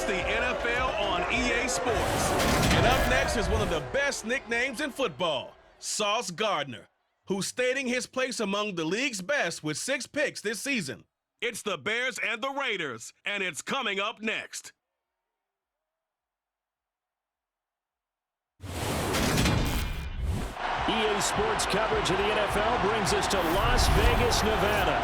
the NFL on EA Sports. And up next is one of the best nicknames in football, Sauce Gardner, who's stating his place among the league's best with 6 picks this season. It's the Bears and the Raiders, and it's coming up next. EA Sports coverage of the NFL brings us to Las Vegas, Nevada.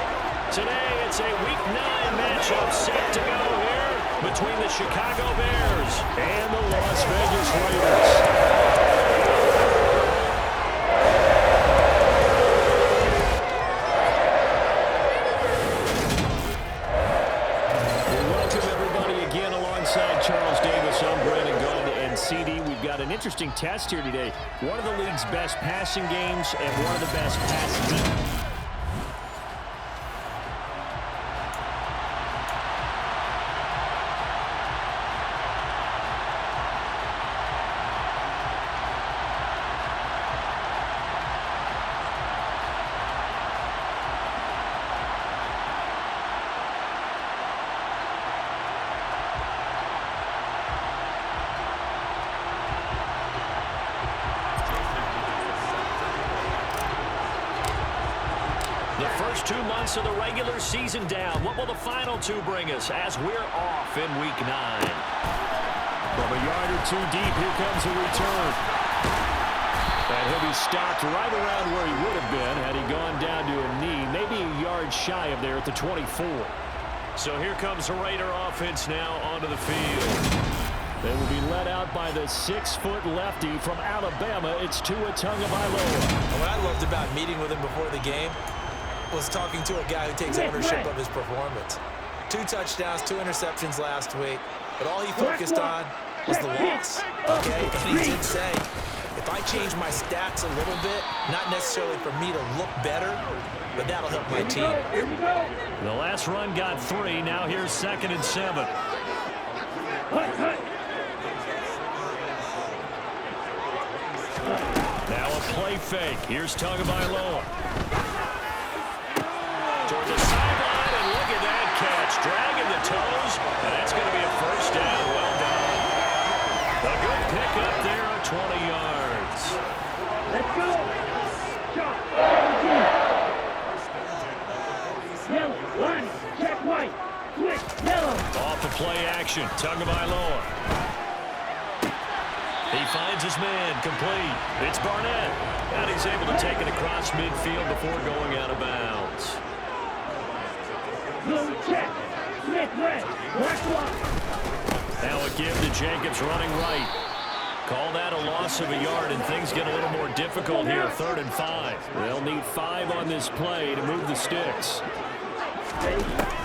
Today, it's a Week 9 matchup set to go here between the Chicago Bears and the Las Vegas Raiders. CD, we've got an interesting test here today. One of the league's best passing games and one of the best pass defense. The first 2 months of the regular season down. What will the final 2 bring us as we're off in Week 9? From a yard or 2 deep, here comes a return. And he'll be stopped right around where he would have been had he gone down to a knee, maybe a yard shy of there at the 24. So here comes the Raider offense now onto the field. They will be led out by the 6-foot lefty from Alabama. It's Tua Tagovailoa. What I loved about meeting with him before the game was talking to a guy who takes ownership of his performance. 2 touchdowns, 2 interceptions last week, but all he focused on was the loss. Okay, and he did say, if I change my stats a little bit, not necessarily for me to look better, but that'll help my team. The last run got 3. Now here's 2nd and 7. Now a play fake. Here's Tagovailoa. Toward the sideline, and look at that catch. Dragging the toes, and that's going to be a first down. Well done. A good pickup there at 20 yards. Let's go. Shot. Yellow. Line. Check white. Quick. Yellow. Off the play action. Tagovailoa. He finds his man. Complete. It's Barnett. And he's able to take it across midfield before going out of bounds. Blue check. Smith red. Black block. Now a give to Jacobs running right. Call that a loss of a yard, and things get a little more difficult here. 3rd and 5. They'll need 5 on this play to move the sticks.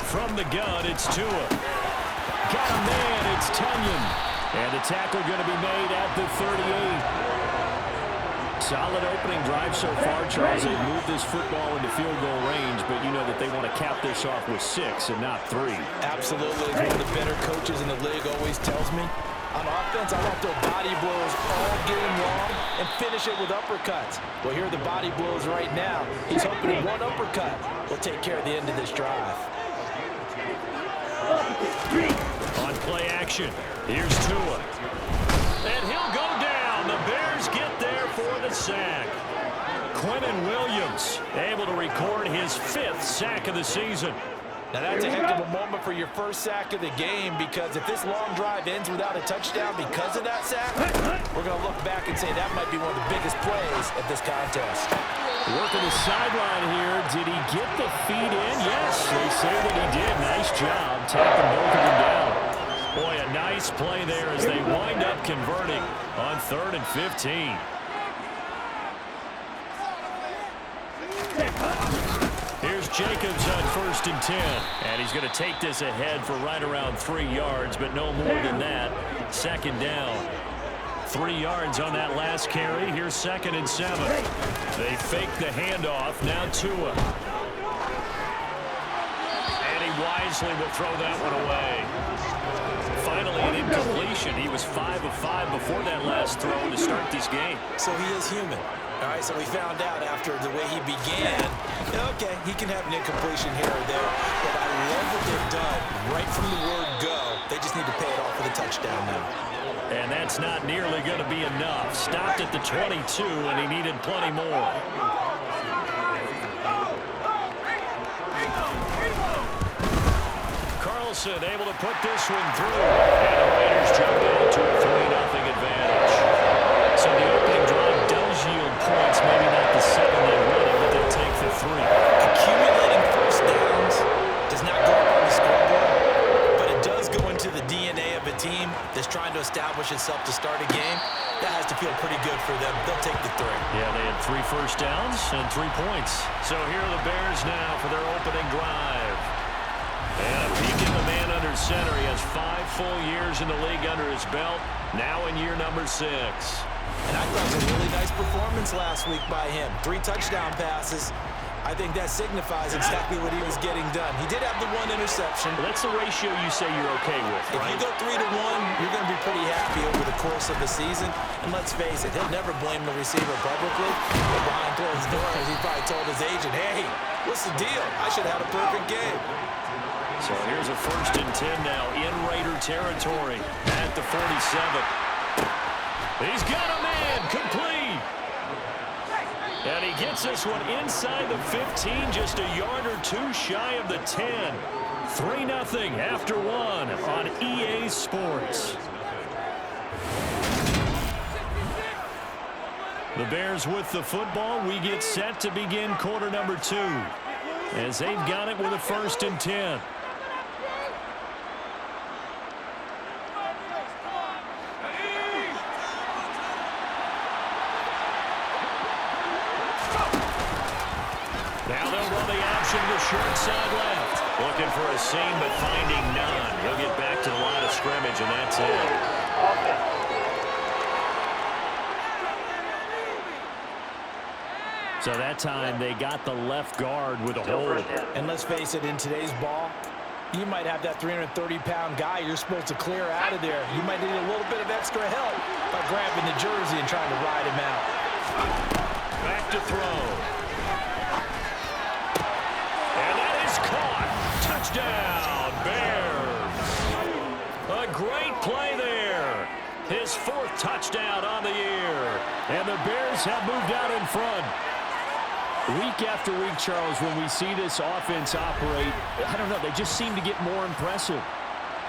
From the gun, it's Tua. Got a man. It's Tunyon. And the tackle going to be made at the 38. Solid opening drive so far, Charles. They moved this football into field goal range, but you know that they want to cap this off with 6 and not 3. Absolutely. One of the better coaches in the league always tells me, on offense, I want to throw body blows all game long and finish it with uppercuts. Well, here are the body blows right now. He's hoping one uppercut will take care of the end of this drive. On play action, here's Tua. And he'll go down. The Bears get there for the sack. Quinnen Williams able to record his 5th sack of the season. Now that's a heck of a moment for your first sack of the game, because if this long drive ends without a touchdown because of that sack, we're going to look back and say that might be one of the biggest plays of this contest. Working the sideline here. Did he get the feet in? Yes, they say that he did. Nice job tapping both of them down. Boy, a nice play there as they wind up converting on 3rd and 15. Here's Jacobs on 1st and 10. And he's going to take this ahead for right around 3 yards, but no more than that. 2nd down. 3 yards on that last carry. Here's 2nd and 7. They fake the handoff. Now Tua. And he wisely will throw that one away. Finally an incompletion. He was 5 of 5 before that last throw to start this game. So he is human. All right, so we found out after the way he began, okay, he can have an incompletion here or there, but I love what they've done right from the word go. They just need to pay it off with a touchdown now. And that's not nearly going to be enough. Stopped at the 22, and he needed plenty more. Carlson able to put this one through. And the Raiders jump out to a 3-0 advantage. So the opening drive does yield points, maybe not the 7 they wanted, but they'll take the 3. Accumulating first downs does not go up on the scoreboard, but it does go into the DNA of a team that's trying to establish itself to start a game. That has to feel pretty good for them. They'll take the 3. Yeah, they had 3 first downs and 3 points. So here are the Bears now for their opening drive. And a peek in the man under center. He has 5 full years in the league under his belt, now in year number 6. And I thought it was a really nice performance last week by him. 3 touchdown passes. I think that signifies exactly what he was getting done. He did have the 1 interception. Well, that's the ratio you say you're okay with, right? If you go 3-1, you're going to be pretty happy over the course of the season. And let's face it, he'll never blame the receiver publicly, but behind closed doors, he probably told his agent, hey, what's the deal? I should have had a perfect game. So here's a 1st and 10 now in Raider territory at the 47. He's got a man complete. And he gets this one inside the 15, just a yard or 2 shy of the 10. 3-0 after 1 on EA Sports. The Bears with the football. We get set to begin quarter number 2 as they've got it with a 1st and 10. Now they'll run the option to the short side left. Looking for a seam, but finding none. He'll get back to the line of scrimmage, and that's it. So that time they got the left guard with a hold. And let's face it, in today's ball, you might have that 330-pound guy you're supposed to clear out of there. You might need a little bit of extra help by grabbing the jersey and trying to ride him out. Back to throw. Touchdown, Bears. A great play there. His 4th touchdown on the year. And the Bears have moved out in front. Week after week, Charles, when we see this offense operate, I don't know, they just seem to get more impressive.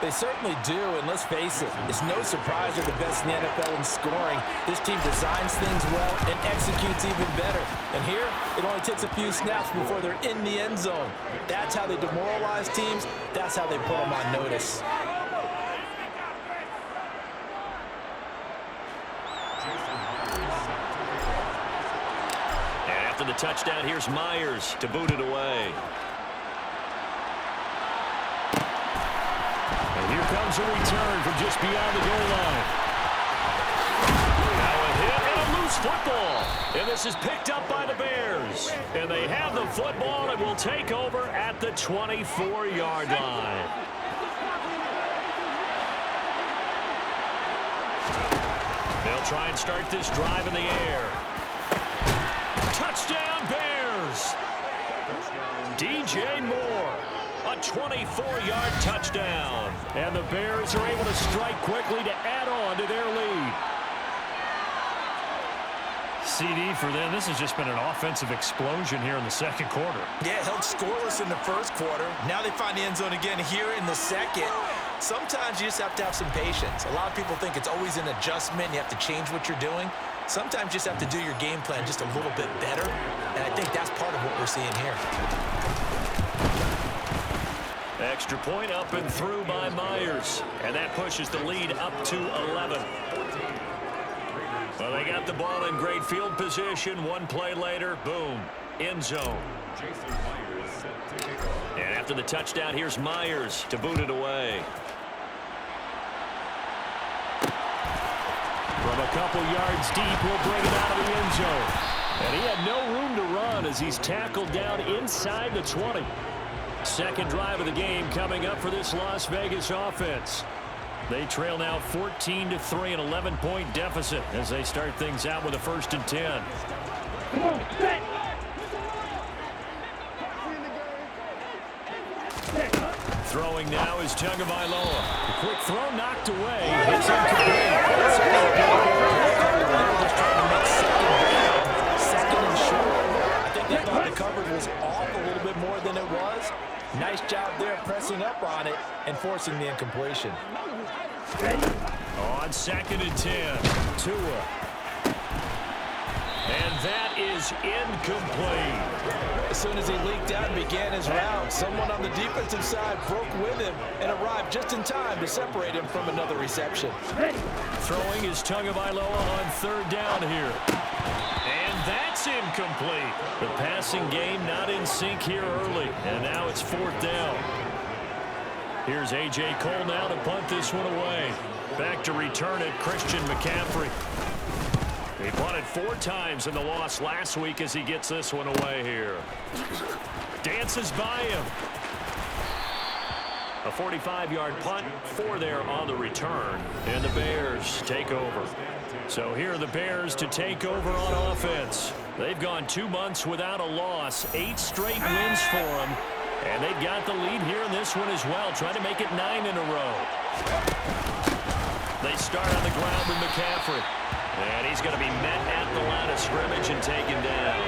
They certainly do, and let's face it, it's no surprise they're the best in the NFL in scoring. This team designs things well and executes even better. And here, it only takes a few snaps before they're in the end zone. That's how they demoralize teams. That's how they put them on notice. And after the touchdown, here's Myers to boot it away. Here comes a return from just beyond the goal line. Now a hit and a loose football. And this is picked up by the Bears. And they have the football and will take over at the 24-yard line. They'll try and start this drive in the air. Touchdown, Bears! DJ Moore. A 24-yard touchdown. And the Bears are able to strike quickly to add on to their lead. CD for them. This has just been an offensive explosion here in the 2nd quarter. Yeah, held scoreless in the 1st quarter. Now they find the end zone again here in the 2nd. Sometimes you just have to have some patience. A lot of people think it's always an adjustment. You have to change what you're doing. Sometimes you just have to do your game plan just a little bit better. And I think that's part of what we're seeing here. Extra point up and through by Myers. And that pushes the lead up to 11. Well, they got the ball in great field position. 1 play later, boom, end zone. And after the touchdown, here's Myers to boot it away. From a couple yards deep, will bring it out of the end zone. And he had no room to run as he's tackled down inside the 20. 2nd drive of the game coming up for this Las Vegas offense. They trail now 14-3, an 11-point deficit as they start things out with a 1st and 10. Come on, set. Set. Throwing now is Tagovailoa. The quick throw knocked away. It's incomplete. Just trying to make second and short. I think they thought the coverage was off a little bit more than it was. Nice job there pressing up on it and forcing the incompletion. On 2nd and 10, Tua. And that is incomplete. As soon as he leaked out and began his route, someone on the defensive side broke with him and arrived just in time to separate him from another reception. Throwing is Tagovailoa on 3rd down here. And that's incomplete. The passing game not in sync here early. And now it's 4th down. Here's A.J. Cole now to punt this one away. Back to return it, Christian McCaffrey. He punted 4 times in the loss last week as he gets this one away here. Dances by him. A 45-yard punt, 4 there on the return. And the Bears take over. So here are the Bears to take over on offense. They've gone 2 months without a loss, 8 straight wins for them. And they've got the lead here in this one as well, trying to make it 9 in a row. They start on the ground with McCaffrey. And he's going to be met at the line of scrimmage and taken down.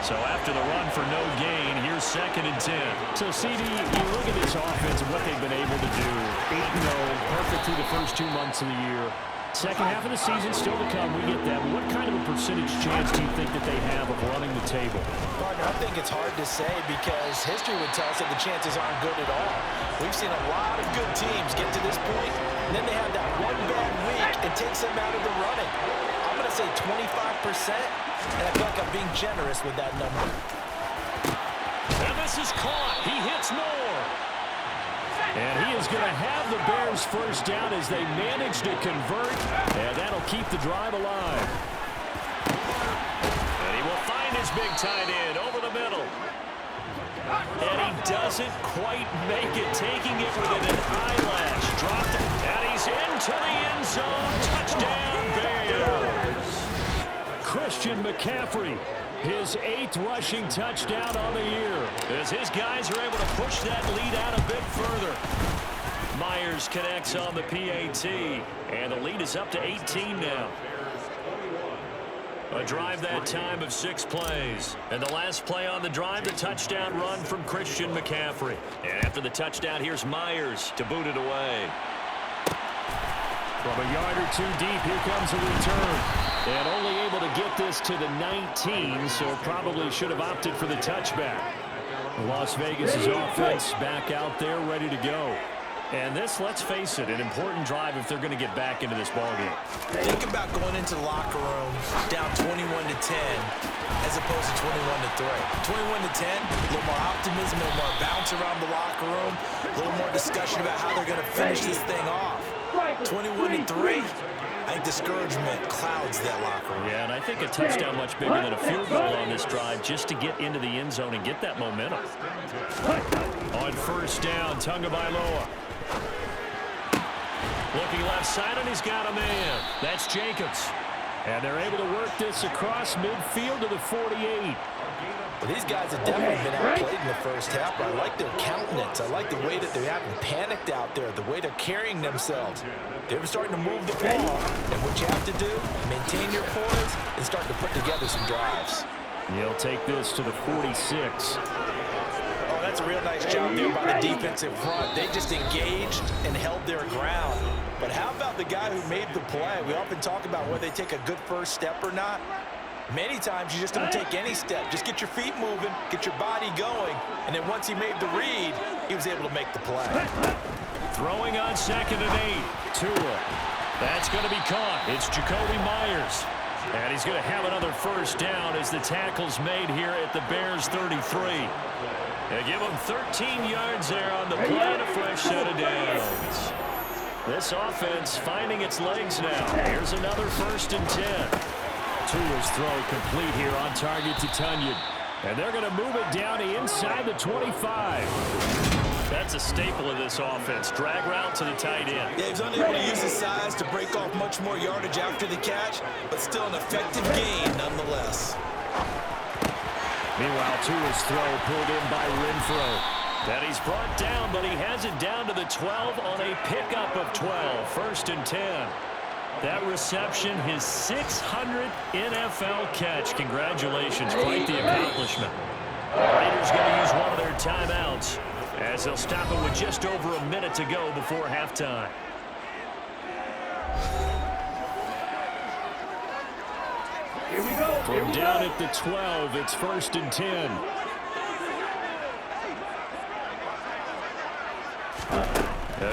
So after the run for no gain, here's 2nd and 10. So, CD, you look at this offense and what they've been able to do. 8-0, perfect through the first 2 months of the year. Second half of the season still to come. We get that. But what kind of a percentage chance do you think that they have of running the table? Partner, I think it's hard to say because history would tell us that the chances aren't good at all. We've seen a lot of good teams get to this point, and then they have that one bad week. It takes them out of the running. I'm going to say 25%, and I feel like I'm being generous with that number. And this is caught. He hits more. And he is going to have the Bears first down as they manage to convert. And that'll keep the drive alive. And he will find his big tight end over the middle. And he doesn't quite make it, taking it within an eyelash. Dropped it, and he's into the end zone. Touchdown, Bears. Christian McCaffrey, his 8th rushing touchdown on the year, as his guys are able to push that lead out a bit further. Myers connects on the PAT, and the lead is up to 18 now. A drive that time of 6 plays. And the last play on the drive, the touchdown run from Christian McCaffrey. And after the touchdown, here's Myers to boot it away. From a yard or 2 deep, here comes a return. And only able to get this to the 19, so probably should have opted for the touchback. Las Vegas' offense back out there, ready to go. And this, let's face it, an important drive if they're going to get back into this ballgame. Think about going into the locker room down 21-10 as opposed to 21-3. 21-10, a little more optimism, a little more bounce around the locker room, a little more discussion about how they're going to finish this thing off. 21-3, I think discouragement clouds that locker room. Yeah, and I think a touchdown much bigger than a field goal on this drive just to get into the end zone and get that momentum. On 1st down, Tagovailoa. Looking left side, and he's got a man. That's Jacobs. And they're able to work this across midfield to the 48. Well, these guys have definitely been outplayed in the first half, but I like their countenance. I like the way that they haven't panicked out there, the way they're carrying themselves. They're starting to move the ball, and what you have to do, maintain your poise and start to put together some drives. He'll take this to the 46. Oh, that's a real nice job there by the defensive front. They just engaged and held their ground. But how about the guy who made the play? We often talk about whether they take a good first step or not. Many times you just don't take any step. Just get your feet moving, get your body going, and then once he made the read, he was able to make the play. Throwing on 2nd and 8. Tua. That's going to be caught. It's Jacoby Myers. And he's going to have another first down as the tackle's made here at the Bears 33. They give him 13 yards there on the play and a fresh set of downs. This offense finding its legs now. Here's another 1st and 10. Tua's throw complete here on target to Tunyon. And they're going to move it down to inside the 25. That's a staple of this offense. Drag route to the tight end. Yeah, he's unable to use his size to break off much more yardage after the catch, but still an effective gain nonetheless. Meanwhile, Tua's throw pulled in by Renfro. And he's brought down, but he has it down to the 12 on a pickup of 12. 1st and 10. That reception, his 600th NFL catch. Congratulations. Quite the accomplishment. The Raiders going to use one of their timeouts as they'll stop it with just over a minute to go before halftime. Here we go. From down at the 12, it's 1st and 10.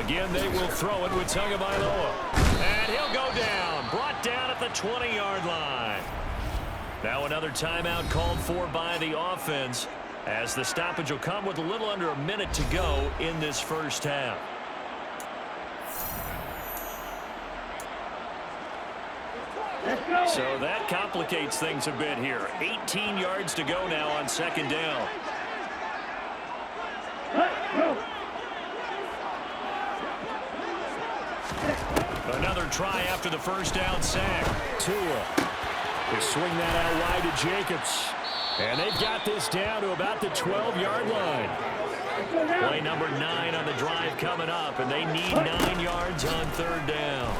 Again, they will throw it with Tagovailoa. And he'll go down. Brought down at the 20-yard line. Now another timeout called for by the offense as the stoppage will come with a little under a minute to go in this first half. So that complicates things a bit here. 18 yards to go now on 2nd down. Another try after the first down sack. Tua. They swing that out wide to Jacobs. And they've got this down to about the 12-yard line. Play number 9 on the drive coming up, and they need 9 yards on 3rd down.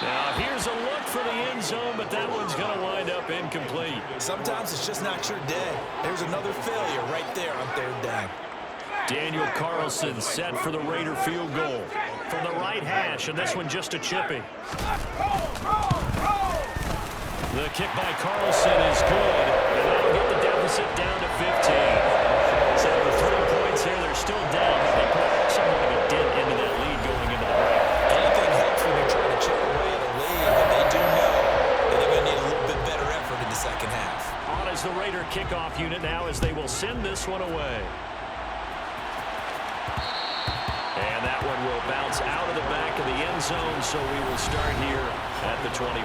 Now, here's a look for the end zone, but that one's going to wind up incomplete. Sometimes it's just not your day. There's another failure right there on 3rd down. Daniel Carlson set for the Raider field goal from the right hash, and this one just a chippy. The kick by Carlson is good, and that'll get the deficit down to 15. So the 3 points here, they're still down, but they put somewhat of a dent into that lead going into the break. Anything helps when you're trying to chip away at a lead, but they do know that they're going to need a little bit better effort in the second half. On is the Raider kickoff unit now as they will send this one away. And that one will bounce out of the back of the end zone, so we will start here at the 25.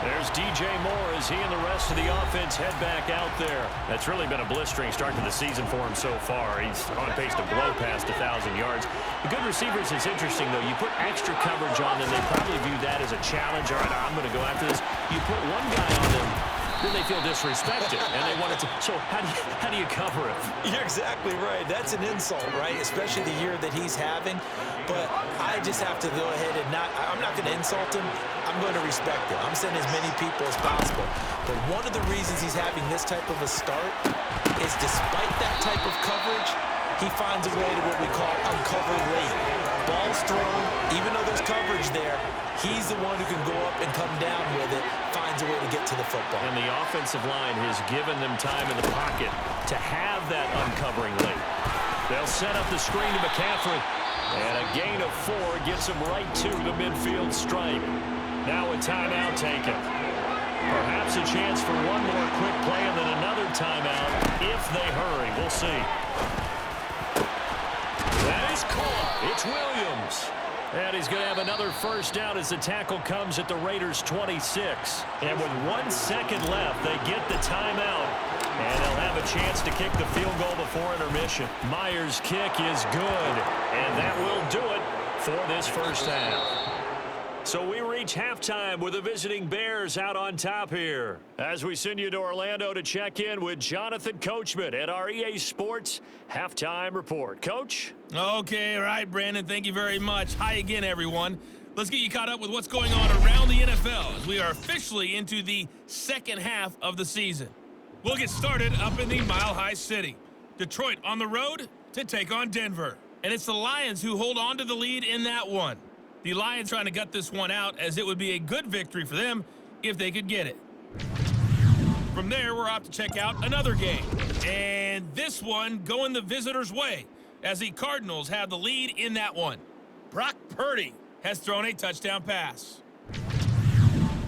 There's DJ Moore as he and the rest of the offense head back out there. That's really been a blistering start to the season for him so far. He's on pace to blow past 1,000 yards. The good receivers is interesting, though. You put extra coverage on them, they probably view that as a challenge. All right, I'm going to go after this. You put one guy on them, then they feel disrespected, and they want it to. So how do you cover it? You're exactly right. That's an insult, right? Especially the year that he's having. But I just have to go ahead and I'm not going to insult him. I'm going to respect him. I'm sending as many people as possible. But one of the reasons he's having this type of a start is despite that type of coverage, he finds a way to what we call uncover late. Ball's thrown, even though there's coverage there, he's the one who can go up and come down with it, finds a way to get to the football. And the offensive line has given them time in the pocket to have that uncovering late. They'll set up the screen to McCaffrey. And a gain of 4 gets him right to the midfield stripe. Now a timeout taken. Perhaps a chance for one more quick play and then another timeout if they hurry. We'll see. That is caught. It's Williams. And he's going to have another first down as the tackle comes at the Raiders' 26. And with 1 second left, they get the timeout. And they'll have a chance to kick the field goal before intermission. Myers' kick is good. And that will do it for this first half. So we reach halftime with the visiting Bears out on top here. As we send you to Orlando to check in with Jonathan Coachman at our EA Sports Halftime Report. Coach? Okay, all right, Brandon. Thank you very much. Hi again, everyone. Let's get you caught up with what's going on around the NFL as we are officially into the second half of the season. We'll get started up in the Mile High City. Detroit on the road to take on Denver. And it's the Lions who hold on to the lead in that one. The Lions trying to gut this one out as it would be a good victory for them if they could get it. From there, we're off to check out another game. And this one going the visitors' way as the Cardinals have the lead in that one. Brock Purdy has thrown a touchdown pass.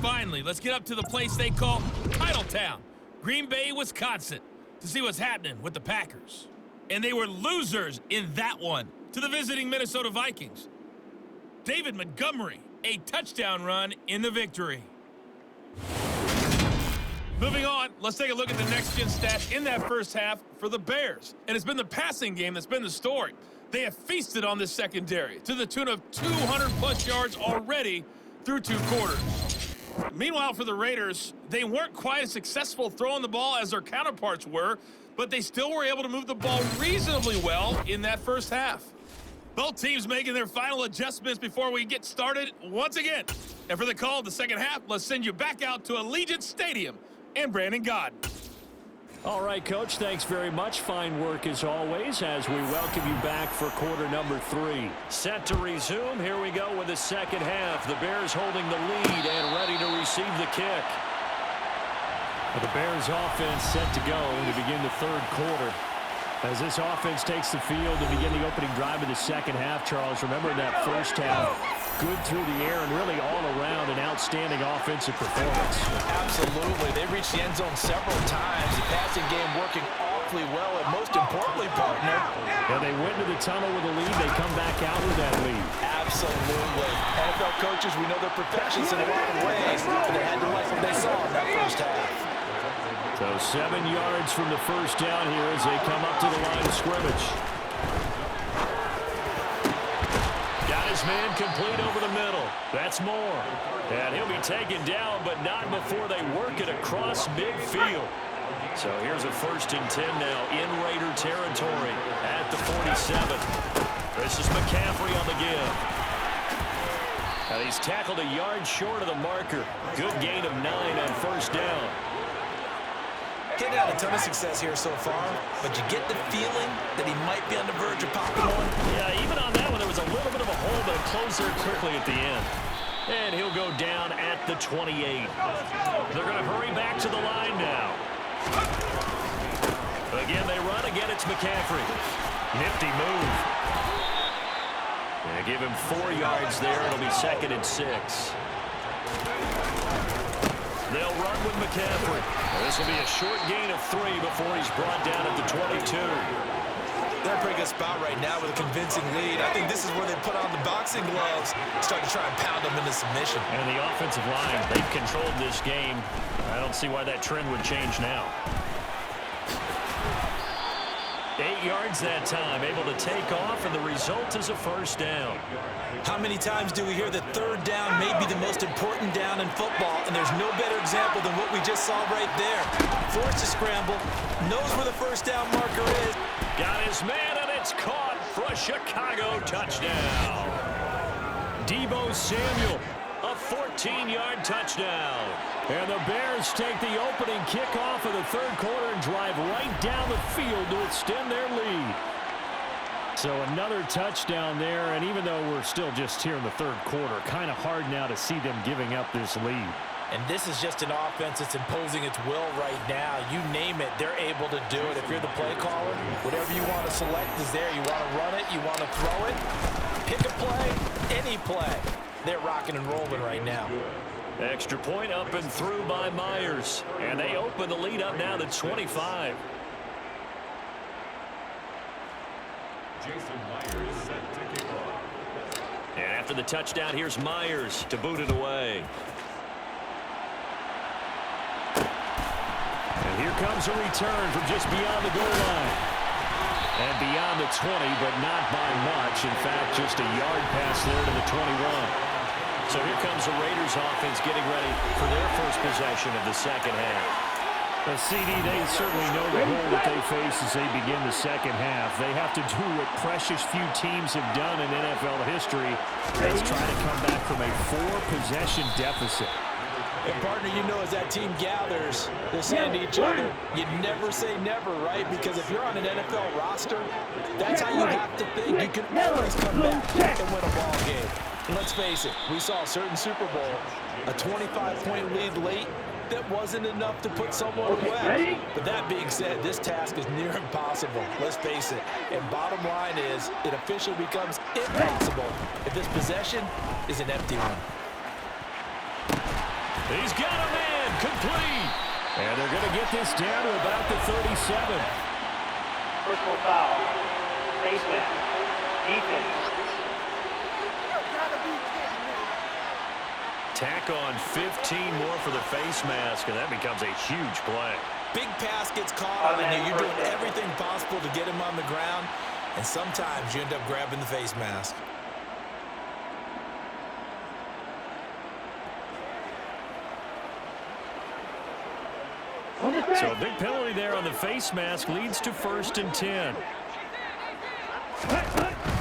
Finally, let's get up to the place they call Titletown, Green Bay, Wisconsin, to see what's happening with the Packers. And they were losers in that one to the visiting Minnesota Vikings. David Montgomery, a touchdown run in the victory. Moving on, let's take a look at the next-gen stats in that first half for the Bears. And it's been the passing game that's been the story. They have feasted on this secondary to the tune of 200-plus yards already through 2 quarters. Meanwhile, for the Raiders, they weren't quite as successful throwing the ball as their counterparts were, but they still were able to move the ball reasonably well in that first half. Both teams making their final adjustments before we get started once again. And for the call of the second half, let's send you back out to Allegiant Stadium and Brandon Gaudin. All right, Coach, thanks very much. Fine work as always as we welcome you back for quarter number 3. Set to resume. Here we go with the second half. The Bears holding the lead and ready to receive the kick. The Bears offense set to go to begin the third quarter. As this offense takes the field to begin the opening drive of the second half, Charles, remember that first half, good through the air and really all around an outstanding offensive performance. Absolutely. They reached the end zone several times. The passing game working awfully well, and most importantly, partner. Yeah, they went to the tunnel with a lead. They come back out with that lead. Absolutely. NFL coaches, we know they're perfectionists in a lot of ways, but they had to like what they saw in that first half. So 7 yards from the first down here as they come up to the line of scrimmage. Got his man complete over the middle. That's Moore. And he'll be taken down, but not before they work it across midfield. So here's a 1st and 10 now in Raider territory at the 47. This is McCaffrey on the give. Now he's tackled a yard short of the marker. Good gain of 9 on first down. Getting out a ton of success here so far, but you get the feeling that he might be on the verge of popping one. Yeah, even on that one, there was a little bit of a hole, but it closed there quickly at the end. And he'll go down at the 28. They're going to hurry back to the line now. Again, they run. Again, it's McCaffrey. Nifty move. They give him 4 yards there. It'll be 2nd and 6. They'll run with McCaffrey. This will be a short gain of 3 before he's brought down at the 22. They're in a pretty good spot right now with a convincing lead. I think this is where they put on the boxing gloves, start to try and pound them into submission. And the offensive line, they've controlled this game. I don't see why that trend would change now. 8 yards that time, able to take off, and the result is a first down. How many times do we hear that third down may be the most important down in football, and there's no better example than what we just saw right there. Forced to scramble, knows where the first down marker is. Got his man, and it's caught for a Chicago touchdown. Deebo Samuel, a 14-yard touchdown. And the Bears take the opening kickoff of the third quarter and drive right down the field to extend their lead. So another touchdown there, and even though we're still just here in the third quarter, kind of hard now to see them giving up this lead. And this is just an offense that's imposing its will right now. You name it, they're able to do it. If you're the play caller, whatever you want to select is there. You want to run it, you want to throw it, pick a play, any play. They're rocking and rolling right now. Extra point up and through by Myers. And they open the lead up now to 25. And after the touchdown, here's Myers to boot it away. And here comes a return from just beyond the goal line. And beyond the 20, but not by much. In fact, just a yard pass there to the 21. So here comes the Raiders offense getting ready for their first possession of the second half. CD, they certainly know the hole that they face as they begin the second half. They have to do what precious few teams have done in NFL history. Let's try to come back from a 4-possession deficit. And partner, you know, as that team gathers, they're saying to each other, you never say never, right? Because if you're on an NFL roster, that's how you have to think. You can always come back and win a ball game. And let's face it, we saw a certain Super Bowl, a 25-point lead late, that wasn't enough to put someone away. But that being said, this task is near impossible. Let's face it. And bottom line is, it officially becomes impossible if this possession is an empty one. He's got a man complete. And they're going to get this down to about the 37. Personal foul. Face mask. Defense. Tack on 15 more for the face mask, and that becomes a huge play. Big pass gets caught on you. You're doing everything possible to get him on the ground, and sometimes you end up grabbing the face mask. So a big penalty there on the face mask leads to 1st and 10.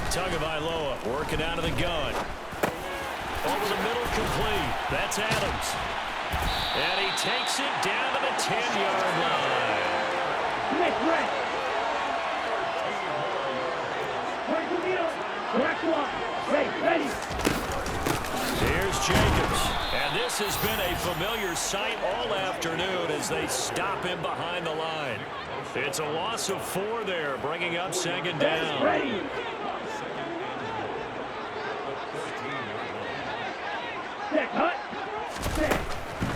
Tagovailoa working out of the gun. Over the middle, complete. That's Adams. And he takes it down to the 10-yard line. Here's Jacobs. And this has been a familiar sight all afternoon as they stop him behind the line. It's a loss of 4 there, bringing up 2nd down.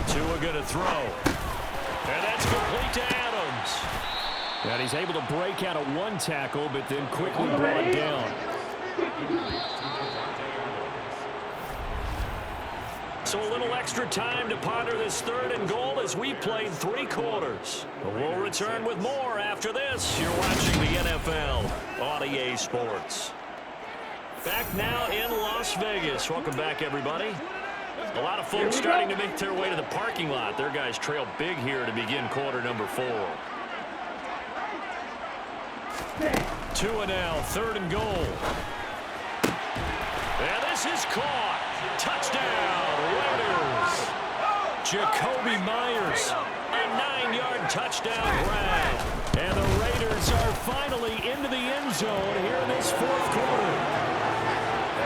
Tua going to throw. And that's complete to Adams. And he's able to break out of 1 tackle, but then quickly brought down. So a little extra time to ponder this 3rd and goal as we played 3 quarters. But we'll return with more after this. You're watching the NFL on EA Sports. Back now in Las Vegas. Welcome back, everybody. A lot of folks starting to make their way to the parking lot. Their guys trail big here to begin quarter number 4. Tua now, 3rd and goal. And this is caught. Touchdown, Raiders. Jacoby Myers, a 9-yard touchdown grab. And the Raiders are finally into the end zone here in this 4th quarter.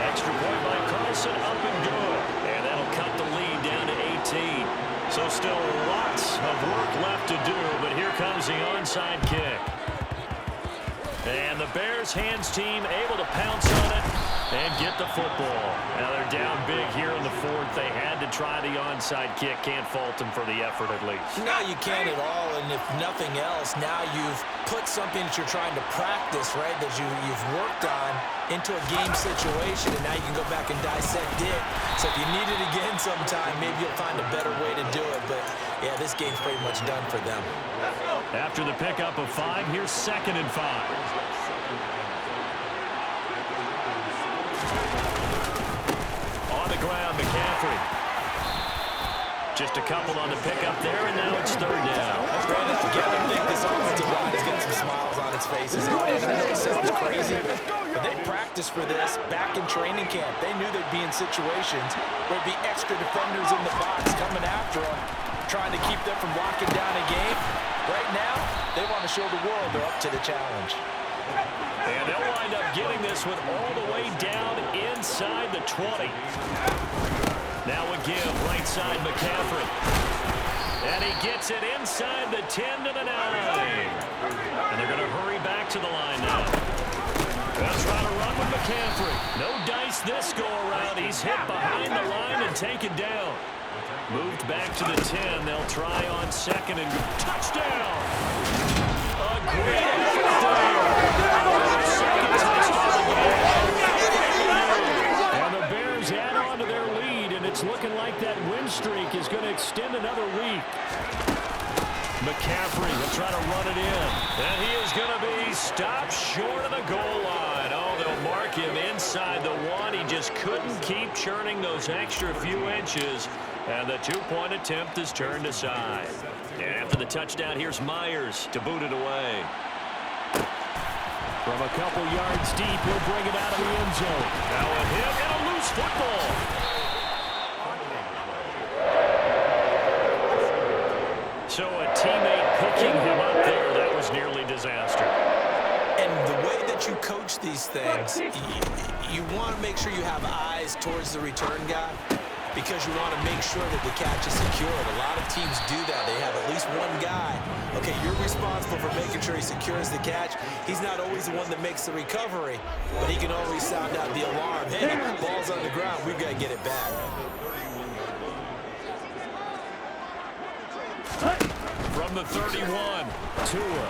Extra point by Carlson, up and good. And that'll cut the lead down to 18. So still lots of work left to do, but here comes the onside kick. And the Bears hands team able to pounce on it and get the football. Now they're down big here in the 4th. They had to try the onside kick. Can't fault them for the effort at least. No, you can't at all. And if nothing else, now you've put something that you're trying to practice, right, that you've worked on into a game situation, and now you can go back and dissect it. So if you need it again sometime, maybe you'll find a better way to do it. But, yeah, this game's pretty much done for them. After the pickup of 5, here's 2nd and 5. On the ground, McCaffrey. Just a couple on the pickup there, and now it's 3rd down. Brandon, together, I think this offensive line is getting some smiles on its faces. And I know it sounds crazy, but they practiced for this back in training camp. They knew they'd be in situations where there'd be extra defenders in the box coming after them, trying to keep them from locking down a game. Right now, they want to show the world they're up to the challenge. And they'll wind up getting this one all the way down inside the 20. Now a give, right side McCaffrey. And he gets it inside the 10 to the 9. And they're going to hurry back to the line now. They'll try to run with McCaffrey. No dice this go-around. He's hit behind the line and taken down. Moved back to the 10. They'll try on 2nd and touchdown. A great effort there. Second touchdown of the game. And the Bears add on to their lead, and it's looking like that win streak is going to extend another week. McCaffrey will try to run it in. And he is going to be stopped short of the goal line. Oh, they'll mark him inside the 1. He just couldn't keep churning those extra few inches. And the 2-point attempt is turned aside. And after the touchdown, here's Myers to boot it away. From a couple yards deep, he'll bring it out of the end zone. Now a hit and a loose football. So a teammate picking him up there, that was nearly disaster. And the way that you coach these things, you want to make sure you have eyes towards the return guy, because you want to make sure that the catch is secured. A lot of teams do that. They have at least one guy. Okay, you're responsible for making sure he secures the catch. He's not always the one that makes the recovery, but he can always sound out the alarm. Hey, ball's on the ground. We've got to get it back. From the 31, Tua.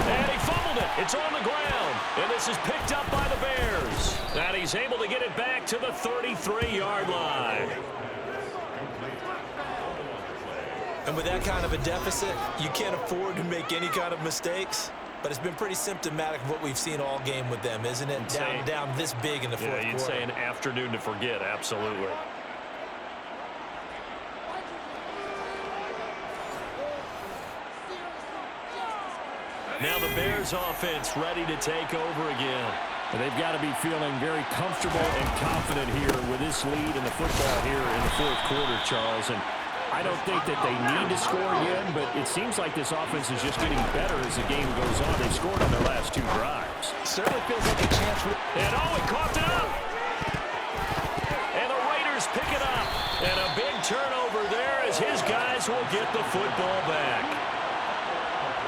And he fumbled it. It's on the ground. And this is picked up by the Bears. And he's able to get it back to the 33-yard line. And with that kind of a deficit, you can't afford to make any kind of mistakes. But it's been pretty symptomatic of what we've seen all game with them, isn't it? Down this big in the fourth quarter. Yeah, you'd say an afternoon to forget, absolutely. Bears offense ready to take over again. And they've got to be feeling very comfortable and confident here with this lead in the football here in the fourth quarter, Charles. And I don't think that they need to score again, but it seems like this offense is just getting better as the game goes on. They've scored on their last 2 drives. Certainly feels like a chance. And he coughed it up. And the Raiders pick it up. And a big turnover there as his guys will get the football back.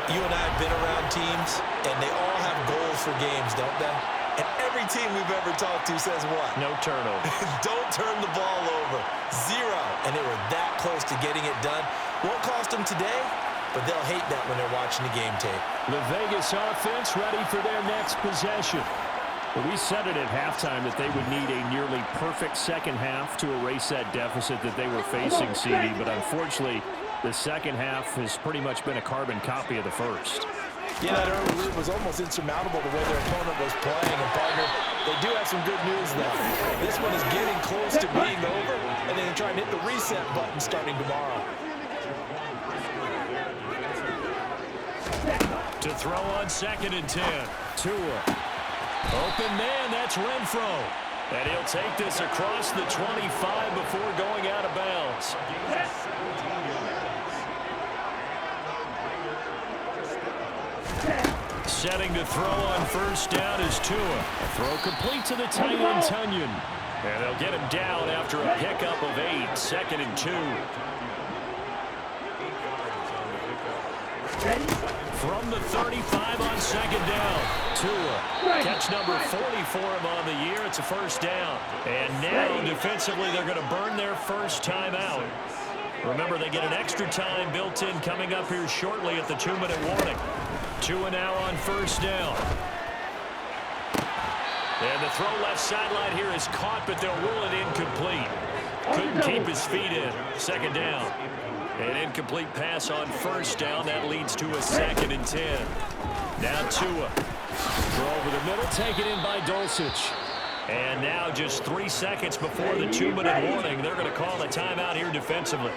You and I have been around teams, and they all have goals for games, don't they? And every team we've ever talked to says what? No turnover. Don't turn the ball over. 0. And they were that close to getting it done. Won't cost them today, but they'll hate that when they're watching the game tape. The Vegas offense ready for their next possession. Well, we said it at halftime that they would need a nearly perfect second half to erase that deficit that they were facing, CD, but unfortunately, the second half has pretty much been a carbon copy of the first. Yeah, that early lead was almost insurmountable the way their opponent was playing. And, partner, they do have some good news now. This one is getting close to being over, and they can try and hit the reset button starting tomorrow. To throw on 2nd and 10. Tua. Open man, that's Renfro. And he'll take this across the 25 before going out of bounds. Setting to throw on 1st down is Tua. A throw complete to the tight end, Tunyon. And they'll get him down after a pickup of 8. 2nd and 2. From the 35 on 2nd down. Tua. Catch number 40 for him on the year. It's a 1st down. And now defensively they're going to burn their first time out. Remember, they get an extra time built in coming up here shortly at the 2-minute warning. Tua now on 1st down. And the throw left sideline here is caught, but they'll rule it incomplete. Couldn't keep his feet in. 2nd down. An incomplete pass on 1st down. That leads to a 2nd and 10. Now Tua. Throw over the middle, taken in by Dulcich. And now just 3 seconds before the 2-minute warning, they're going to call a timeout here defensively.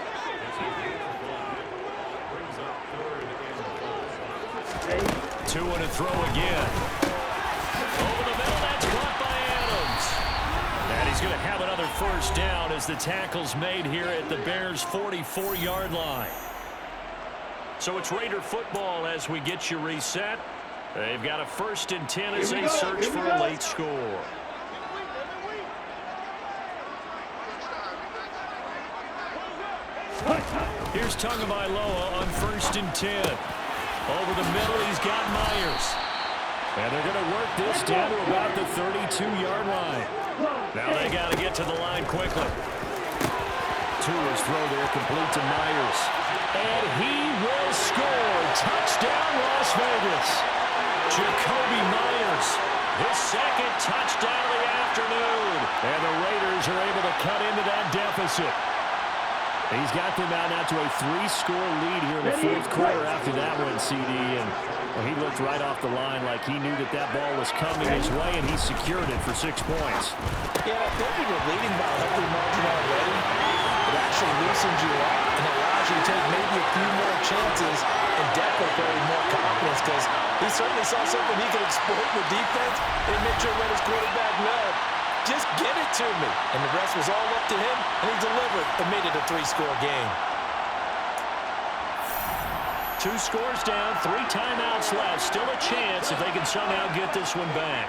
Tua to throw again. Over the middle, that's caught by Adams. And he's going to have another 1st down as the tackle's made here at the Bears' 44-yard line. So it's Raider football as we get you reset. They've got a 1st and 10 as they search for a late score. Here's Tagovailoa on 1st and 10. Over the middle, he's got Myers. And they're going to work this down to about the 32-yard line. Now they got to get to the line quickly. Tua's throw there complete to Myers. And he will score. Touchdown, Las Vegas. Jacoby Myers, his 2nd touchdown of the afternoon. And the Raiders are able to cut into that deficit. He's got them out now to a 3-score lead here in the 4th quarter after that one, CD. And well, he looked right off the line like he knew that ball was coming his way, and he secured it for 6 points. Yeah, I think we were leading by a healthy margin already. It actually loosens you up and allows you to take maybe a few more chances and definitely carry more confidence because he certainly saw something he could exploit in the defense and make sure let his quarterback know. Just get it to me. And the rest was all up to him, and he delivered and made it a 3-score game. 2 scores down, 3 timeouts left. Still a chance if they can somehow get this one back.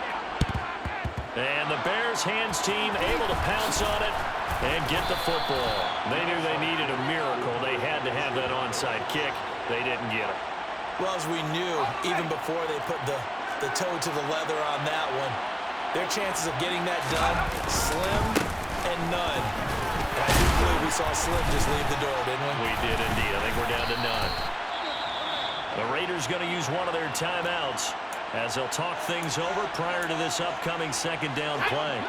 And the Bears hands team able to pounce on it and get the football. They knew they needed a miracle. They had to have that onside kick. They didn't get it. Well, as we knew, even before they put the toe to the leather on that one, their chances of getting that done, slim and none. And I do believe we saw Slim just leave the door, didn't we? We did indeed. I think we're down to none. The Raiders going to use one of their timeouts as they'll talk things over prior to this upcoming 2nd down play.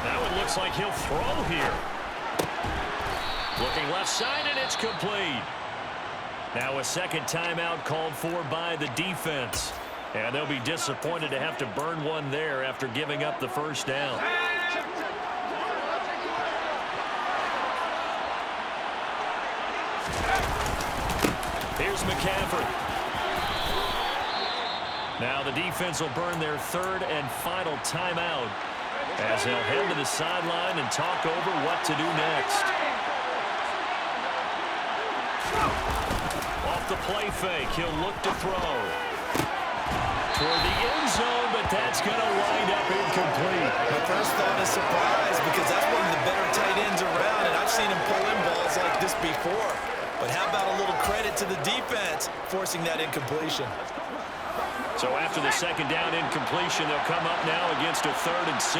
Now it looks like he'll throw here. Looking left side, and it's complete. Now a 2nd timeout called for by the defense. And they'll be disappointed to have to burn one there after giving up the 1st down. Here's McCaffrey. Now the defense will burn their third and final timeout as they'll head to the sideline and talk over what to do next. Off the play fake, he'll look to throw. Toward the end zone, but that's going to wind up incomplete. My first thought is surprise because that's one of the better tight ends around, and I've seen him pull in balls like this before. But how about a little credit to the defense forcing that incompletion? So after the second down incompletion, they'll come up now against a 3rd and 6.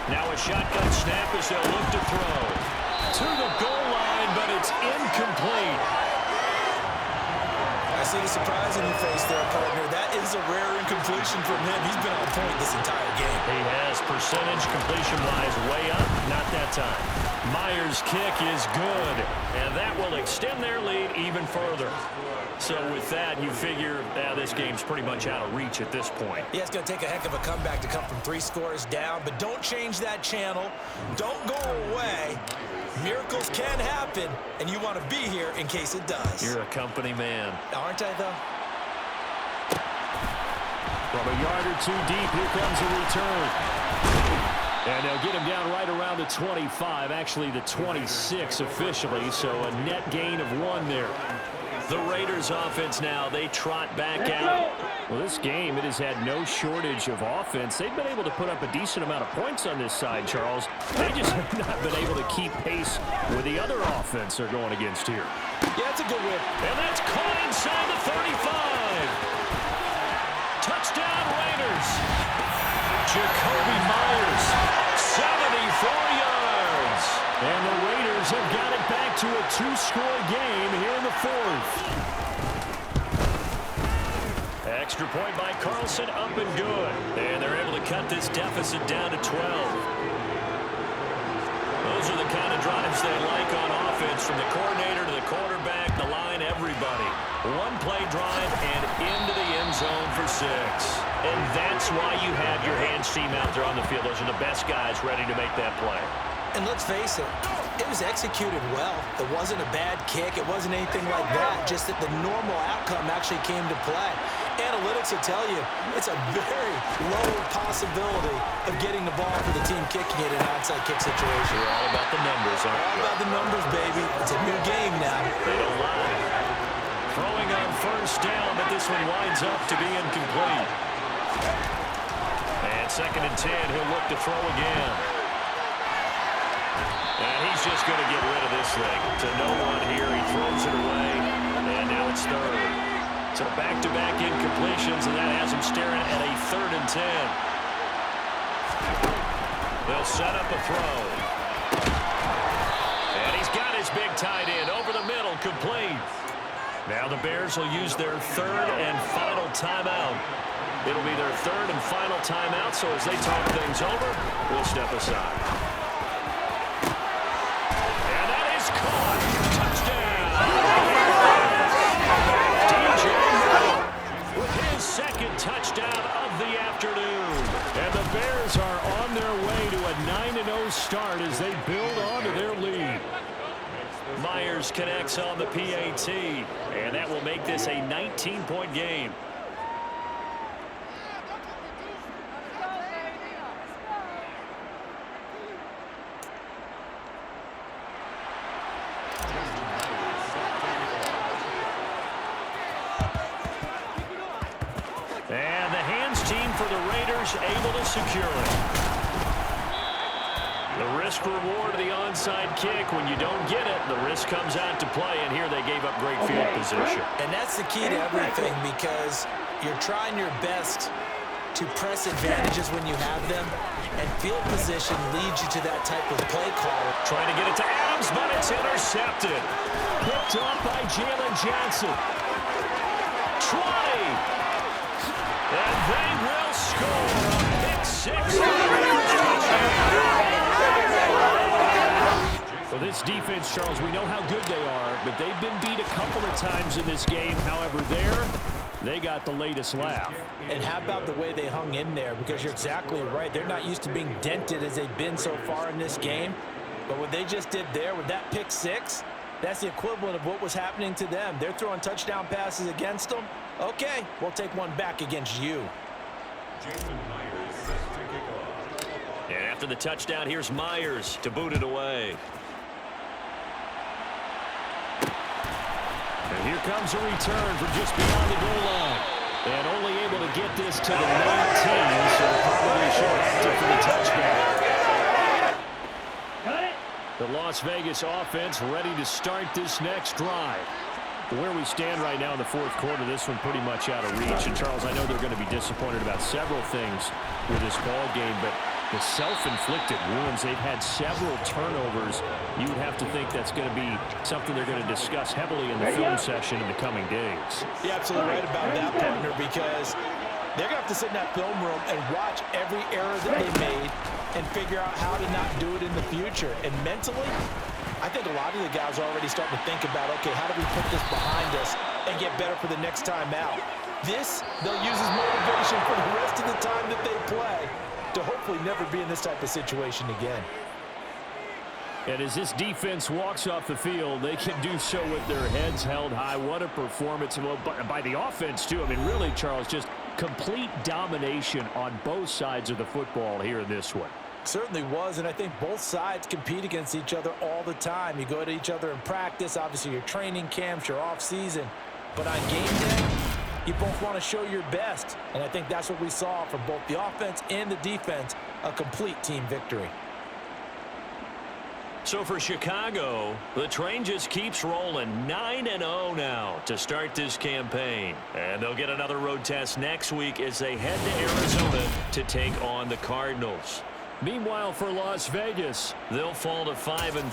Now a shotgun snap as they'll look to throw. To the goal line, but it's incomplete. I see the surprise in your face there, partner. That is a rare incompletion from him. He's been on point this entire game. He has percentage completion-wise way up. Not that time. Myers' kick is good, and that will extend their lead even further. So with that, you figure this game's pretty much out of reach at this point. Yeah, it's going to take a heck of a comeback to come from 3 scores down, but don't change that channel. Don't go away. Miracles can happen, and you want to be here in case it does. You're a company man. Aren't I, though? From a yard or 2 deep, here comes a return. And they'll get him down right around the 25, actually the 26 officially, so a net gain of 1 there. The Raiders offense now, they trot back out. Well, this game, it has had no shortage of offense. They've been able to put up a decent amount of points on this side, Charles. They just have not been able to keep pace with the other offense they're going against here. Yeah, it's a good whip. And that's caught inside the 35. Touchdown, Raiders. Jacoby Myers, 74 yards. And the Raiders have got it back to a 2-score game here in the 4th. Extra point by Carlson, up and good. And they're able to cut this deficit down to 12. Those are the kind of drives they like on offense, from the coordinator to the quarterback, the line, everybody. 1-play drive and into the end zone for 6. And that's why you have your hands team out there on the field. Those are the best guys ready to make that play. And let's face it, it was executed well. It wasn't a bad kick. It wasn't anything like that. Just that the normal outcome actually came to play. Analytics will tell you it's a very low possibility of getting the ball for the team kicking it in an onside kick situation. You're all about the numbers, aren't you? All about the numbers, baby. It's a new game now. They don't lie. Throwing on first down, but this one winds up to be incomplete. And 2nd and 10, he'll look to throw again. And he's just going to get rid of this thing. To no one here. He throws it away. And now it's 3rd. So back-to-back incompletions, and that has him staring at a 3rd and 10. They'll set up a throw. And he's got his big tight end over the middle, complete. Now the Bears will use their 3rd and final timeout. It'll be their 3rd and final timeout, so as they talk things over, we'll step aside. Caught. Touchdown. DJ with his 2nd touchdown of the afternoon. And the Bears are on their way to a 9-0 start as they build on to their lead. Myers connects on the PAT, and that will make this a 19-point game. And the hands team for the Raiders able to secure it. The risk reward of the onside kick. When you don't get it, the risk comes out to play, and here they gave up great field position. And that's the key to everything, because you're trying your best to press advantages when you have them, and field position leads you to that type of play call. Trying to get it to Adams, but it's intercepted. Picked up by Jalen Johnson. 20. And they will score a pick 6. For this defense, Charles, we know how good they are, but they've been beat a couple of times in this game. However, they got the latest laugh. And how about the way they hung in there? Because you're exactly right. They're not used to being dented as they've been so far in this game. But what they just did there with that pick 6, That's the equivalent of what was happening to them. They're throwing touchdown passes against them. Okay, we'll take one back against you. And after the touchdown, here's Myers to boot it away. And here comes a return from just beyond the goal line. And only able to get this to the 19, so probably should have opted for the touchback. The Las Vegas offense ready to start this next drive. Where we stand right now in the fourth quarter, this one pretty much out of reach. And, Charles, I know they're going to be disappointed about several things with this ball game, but the self-inflicted wounds, they've had several turnovers. You would have to think that's going to be something they're going to discuss heavily in the film session in the coming days. You're absolutely right about that, partner, because they're going to have to sit in that film room and watch every error that they made and figure out how to not do it in the future. And mentally, I think a lot of the guys are already starting to think about, okay, how do we put this behind us and get better for the next time out? This, they'll use as motivation for the rest of the time that they play to hopefully never be in this type of situation again. And as this defense walks off the field, they can do so with their heads held high. What a performance by the offense, too. I mean, really, Charles, just complete domination on both sides of the football here in this one. Certainly was, and I think both sides compete against each other all the time. You go to each other in practice, obviously your training camps, your off-season. But on game day, you both want to show your best. And I think that's what we saw from both the offense and the defense, a complete team victory. So for Chicago, the train just keeps rolling. 9-0 now to start this campaign. And they'll get another road test next week as they head to Arizona to take on the Cardinals. Meanwhile, for Las Vegas, they'll fall to 5-3